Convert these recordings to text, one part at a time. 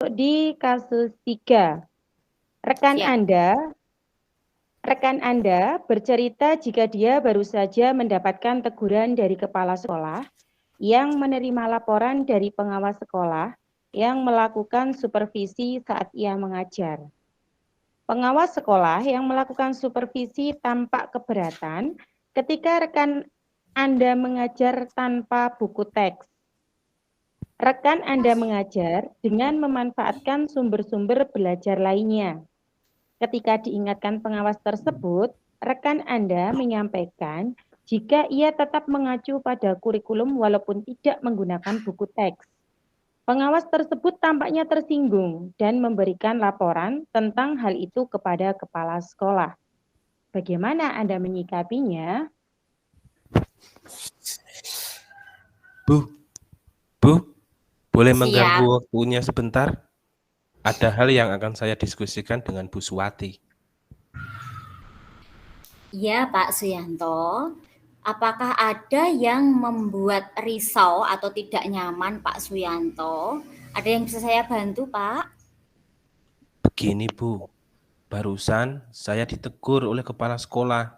Di kasus 3, rekan Siap. Anda bercerita jika dia baru saja mendapatkan teguran dari kepala sekolah yang menerima laporan dari pengawas sekolah yang melakukan supervisi saat ia mengajar. Pengawas sekolah yang melakukan supervisi tampak keberatan ketika rekan Anda mengajar tanpa buku teks. Rekan Anda mengajar dengan memanfaatkan sumber-sumber belajar lainnya. Ketika diingatkan pengawas tersebut, rekan Anda menyampaikan jika ia tetap mengacu pada kurikulum walaupun tidak menggunakan buku teks. Pengawas tersebut tampaknya tersinggung dan memberikan laporan tentang hal itu kepada kepala sekolah. Bagaimana Anda menyikapinya? Bu, boleh mengganggu Siap. waktunya sebentar? Ada hal yang akan saya diskusikan dengan Bu Suwati. Ya, Pak Suyanto. Apakah ada yang membuat risau atau tidak nyaman, Pak Suyanto? Ada yang bisa saya bantu, Pak? Begini Bu, barusan saya ditegur oleh kepala sekolah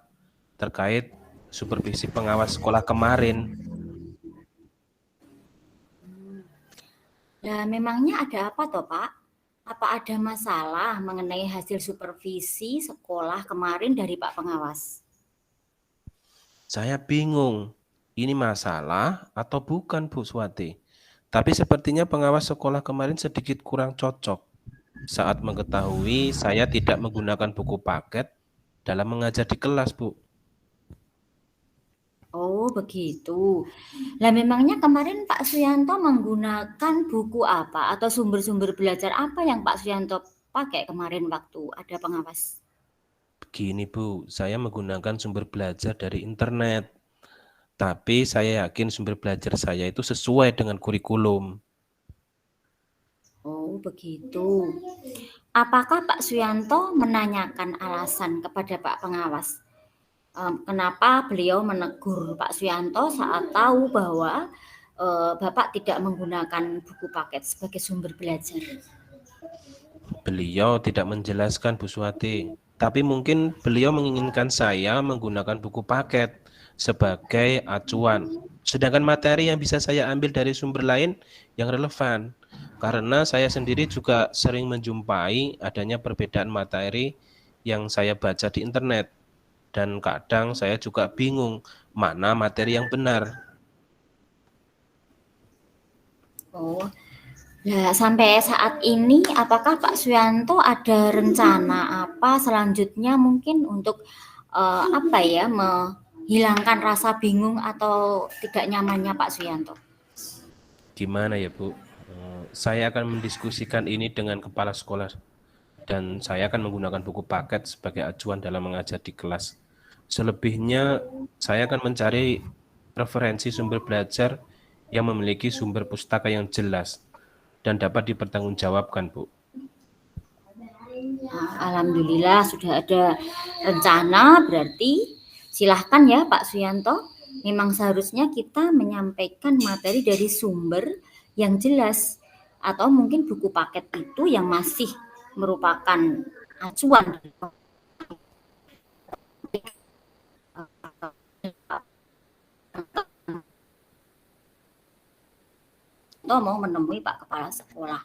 terkait supervisi pengawas sekolah kemarin. Nah, memangnya ada apa toh, Pak? Apa ada masalah mengenai hasil supervisi sekolah kemarin dari Pak Pengawas? Saya bingung, ini masalah atau bukan Bu Suwati? Tapi sepertinya pengawas sekolah kemarin sedikit kurang cocok saat mengetahui saya tidak menggunakan buku paket dalam mengajar di kelas, Bu. Oh, begitu. Lah memangnya kemarin Pak Suyanto menggunakan buku apa atau sumber-sumber belajar apa yang Pak Suyanto pakai kemarin waktu ada pengawas? Begini Bu, saya menggunakan sumber belajar dari internet. Tapi saya yakin sumber belajar saya itu sesuai dengan kurikulum. Oh, begitu. Apakah Pak Suyanto menanyakan alasan kepada Pak Pengawas? Kenapa beliau menegur Pak Suyanto saat tahu bahwa Bapak tidak menggunakan buku paket sebagai sumber belajar? Beliau tidak menjelaskan Bu Suwati, tapi mungkin beliau menginginkan saya menggunakan buku paket sebagai acuan. Sedangkan materi yang bisa saya ambil dari sumber lain yang relevan. Karena saya sendiri juga sering menjumpai adanya perbedaan materi yang saya baca di internet. Dan kadang saya juga bingung mana materi yang benar. Oh, nah sampai saat ini apakah Pak Suyanto ada rencana apa selanjutnya mungkin untuk apa ya menghilangkan rasa bingung atau tidak nyamannya Pak Suyanto? Gimana ya Bu? Saya akan mendiskusikan ini dengan kepala sekolah dan saya akan menggunakan buku paket sebagai acuan dalam mengajar di kelas. Selebihnya saya akan mencari referensi sumber belajar yang memiliki sumber pustaka yang jelas dan dapat dipertanggungjawabkan, Bu. Nah, alhamdulillah sudah ada rencana, berarti silahkan ya Pak Suyanto. Memang seharusnya kita menyampaikan materi dari sumber yang jelas atau mungkin buku paket itu yang masih merupakan acuan atau mau menemui Pak Kepala Sekolah.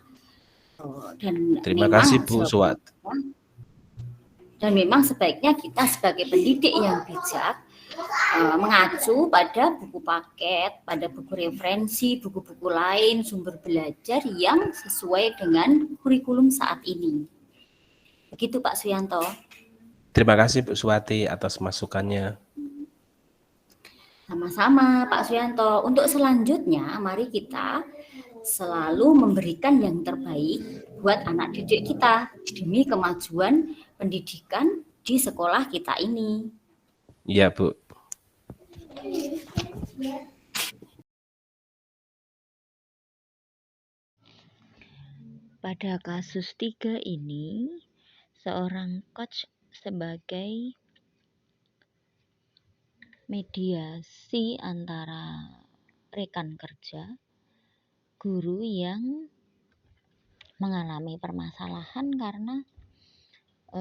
Dan Terima memang kasih Bu Suwat. dan memang sebaiknya kita sebagai pendidik yang bijak mengacu pada buku paket, pada buku referensi, buku-buku lain, sumber belajar yang sesuai dengan kurikulum saat ini. Begitu Pak Suyanto. Terima kasih Bu Suwati atas masukannya. Sama-sama Pak Suyanto. Untuk selanjutnya, mari kita selalu memberikan yang terbaik buat anak didik kita demi kemajuan pendidikan di sekolah kita ini. Iya, Bu. Pada kasus 3 ini, seorang coach sebagai mediasi antara rekan kerja, guru yang mengalami permasalahan karena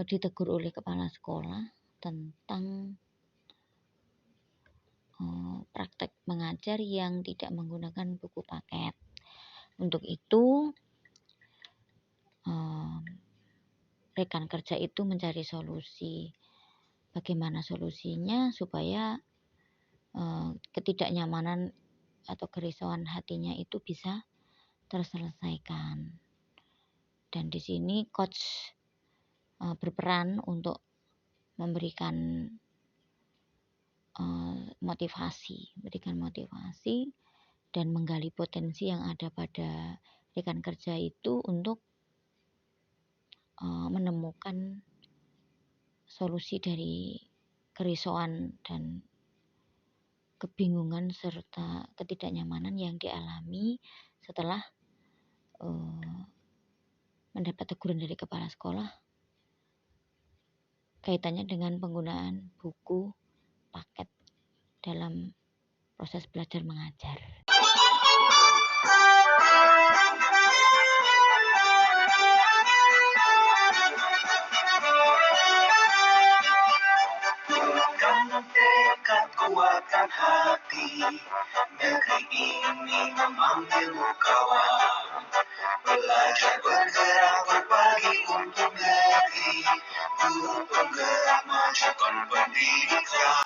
ditegur oleh kepala sekolah tentang praktek mengajar yang tidak menggunakan buku paket. Untuk itu, rekan kerja itu mencari solusi. Bagaimana solusinya supaya ketidaknyamanan atau kerisauan hatinya itu bisa terselesaikan. Dan di sini coach berperan untuk memberikan motivasi dan menggali potensi yang ada pada rekan kerja itu untuk menemukan solusi dari kerisauan dan kebingungan serta ketidaknyamanan yang dialami setelah mendapat teguran dari kepala sekolah kaitannya dengan penggunaan buku paket dalam proses belajar mengajar. Tekad kuatkan hati, negeri ini memanggilmu kawan. Belajar bergerak berbagi untuk negeri, guru penggerak majukan pendidikan.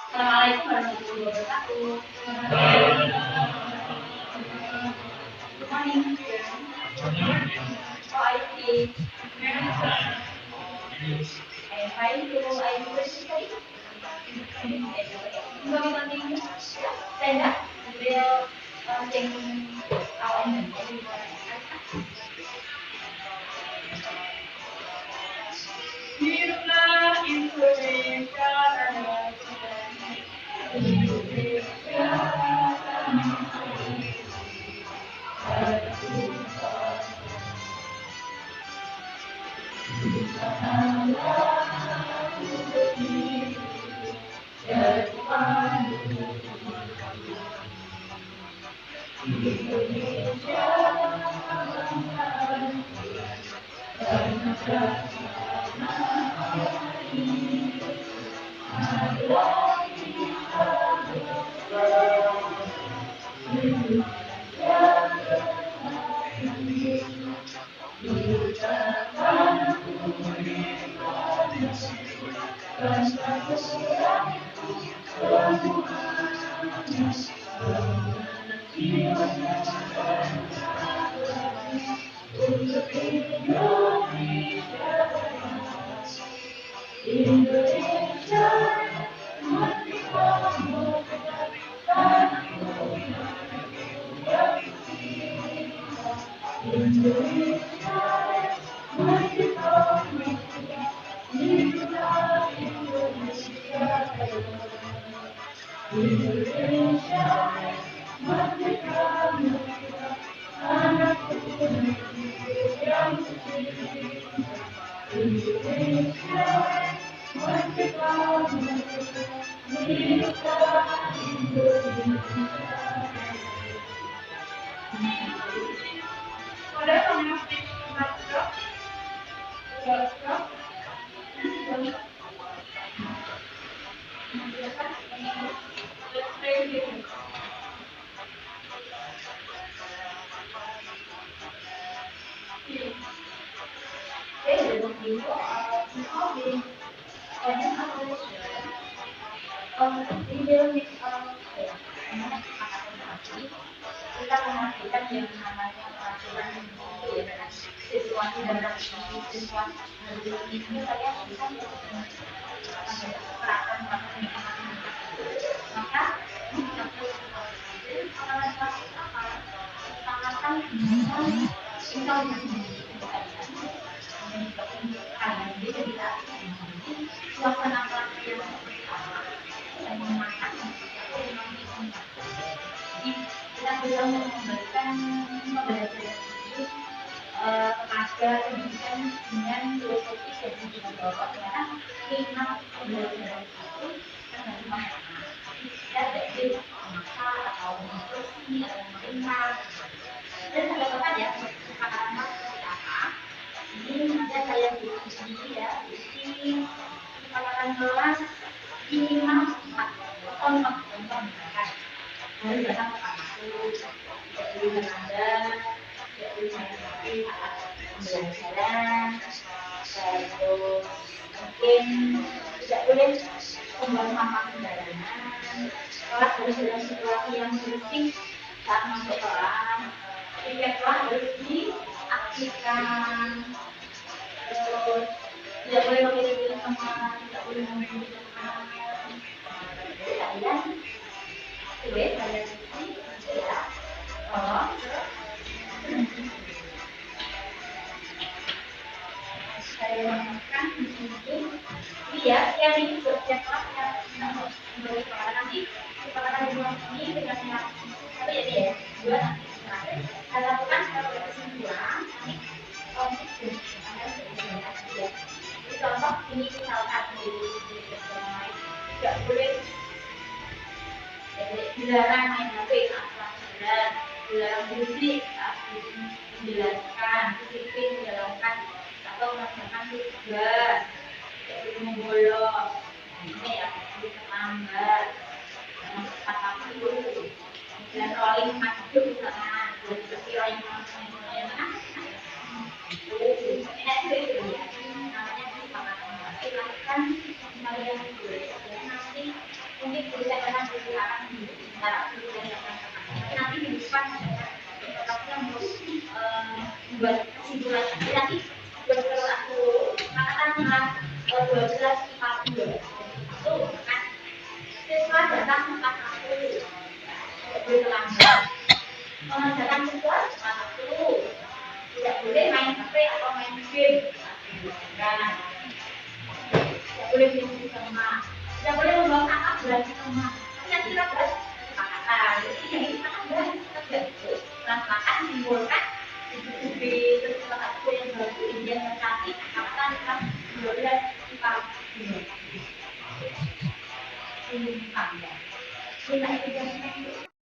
Hiduplah Indonesia. kelas minimal 4 atau 5 contoh misalkan harus datang ke kampus, tidak boleh terlambat, tidak boleh mengikuti saat pembelajaran, terus mungkin tidak boleh membuang sampah sembarangan, kelas harus dalam situasi yang bersih saat masuk kelas, tiket kelas harus diaktifkan, terus tidak boleh memiliki teman, tidak boleh memiliki teman. Kalian boleh kalian isi ya, tolong saya mengingatkan di sini. Iya, yang ini buat siapa yang memberi sekolah nanti sekolah nanti ini dengan yang tapi ya dua nanti terakhir saya lakukan sebagai kesimpulan nanti konflik jadi contoh ini misalkan tidak boleh dilarang main HP saat pelajaran, dilarang musik saat menjelaskan, disiplin menjalankan atau melaksanakan tugas, tidak boleh membolos, ini ya boleh terlambat, tepat waktu, dan rolling maju misalnya, boleh seperti rolling maju yang mana? Itu ya, namanya disepakati, tapi lakukan kalian boleh, nanti mungkin bisa karena bersilakan di antara nanti di depan tetapnya membuat kesimpulan nanti kalau aku katakanlah 12.42 itu kan siswa datang tepat waktu tidak boleh terlambat mengerjakan tugas tepat waktu tidak boleh main HP atau main game tidak boleh minum di rumah, tidak boleh membawa sampah berarti rumah. Yang kita bahas kesepakatan, jadi yang kita bahas kesepakatan simbolkan di kesepakatan yang baru yang cantik kesepakatan kita 12 kita ini tambah. Kita itu